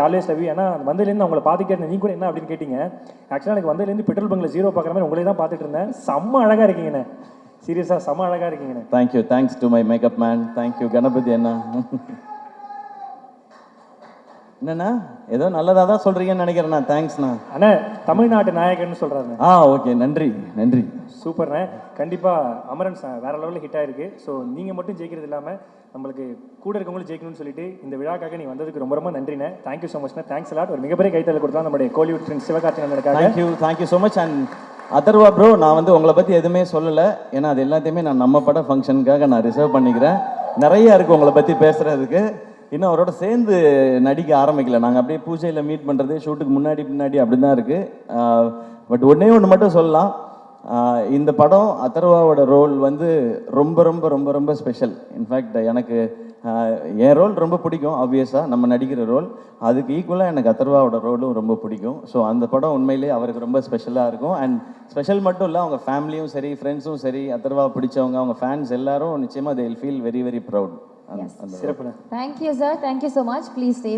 Always love you. ஏன்னா வந்ததுலேருந்து அவங்களை பார்த்துட்டே இருந்தேன். நீ கூட என்ன அப்படின்னு கேட்டீங்க. ஆக்சுவலாக எனக்கு வந்ததுலேருந்து பெட்ரோல் பங்கில் ஜீரோ பார்க்குற மாதிரி உங்களே தான் பார்த்துட்டு இருந்தேன். செம்ம அழகாக இருக்கீங்கண்ணே, சீரியஸாக செம்ம அழகாக இருக்கீங்கண்ணே. Thank you, thanks to my makeup man. Thank you Ganapathi அண்ணா. என்னண்ணா ஏதோ நல்லதாக தான் சொல்கிறீங்கன்னு நினைக்கிறேண்ணா. தேங்க்ஸ்ண்ணா. அண்ணா தமிழ்நாட்டு நாயகன்னு சொல்கிறாருண்ணே. ஓகே, நன்றி நன்றி. சூப்பர்ண்ணே. கண்டிப்பாக அமரன் வேற லெவலில் ஹிட் ஆயிருக்கு. ஸோ நீங்கள் மட்டும் ஜெயிக்கிறது இல்லாமல் நம்மளுக்கு கூட இருக்கவங்களும் ஜெயிக்கணும்னு சொல்லிட்டு இந்த விழாக்காக நீ வந்ததுக்கு ரொம்ப ரொம்ப நன்றிண்ணே. தேங்க்யூ ஸோ மச்ண்ணே. Thanks lot. ஒரு மிகப்பெரிய கைத்தல் கொடுத்தா நம்மளுடைய கோலிவுட் ஃப்ரெண்ட்ஸ் சிவகார்த்திகேயனுக்காக. Thank you so much. And Atharvaa bro, நான் வந்து உங்களை பற்றி எதுவுமே சொல்லலை. ஏன்னா அது எல்லாத்தையுமே நான் நம்ம பட ஃபங்க்ஷனுக்காக நான் ரிசர்வ் பண்ணிக்கிறேன். நிறையா இருக்குது உங்களை பற்றி பேசுகிறதுக்கு. இன்னும் அவரோட சேர்ந்து நடிக்க ஆரம்பிக்கல. நாங்கள் அப்படியே பூஜையில் மீட் பண்ணுறது, ஷூட்டுக்கு முன்னாடி அப்படி தான் இருக்குது. பட் ஒன்று மட்டும் சொல்லலாம். இந்த படம் அதர்வாவோட ரோல் வந்து ரொம்ப ரொம்ப ரொம்ப ரொம்ப ஸ்பெஷல். இன்ஃபேக்ட் எனக்கு என் ரோல் ரொம்ப பிடிக்கும். ஆப்வியஸாக நம்ம நடிக்கிற ரோல் அதுக்கு ஈக்குவலாக எனக்கு அதர்வாவோட ரோலும் ரொம்ப பிடிக்கும். ஸோ அந்த படம் உண்மையிலேயே அவருக்கு ரொம்ப ஸ்பெஷலாக இருக்கும். அண்ட் ஸ்பெஷல் மட்டும் இல்லை, அவங்க ஃபேமிலியும் சரி, ஃப்ரெண்ட்ஸும் சரி, அதர்வா பிடிச்சவங்க, அவங்க ஃபேன்ஸ் எல்லாரும் நிச்சயமாக they will feel very very proud. சிறப்பு. Thank you sir, thank you so much. Please stay.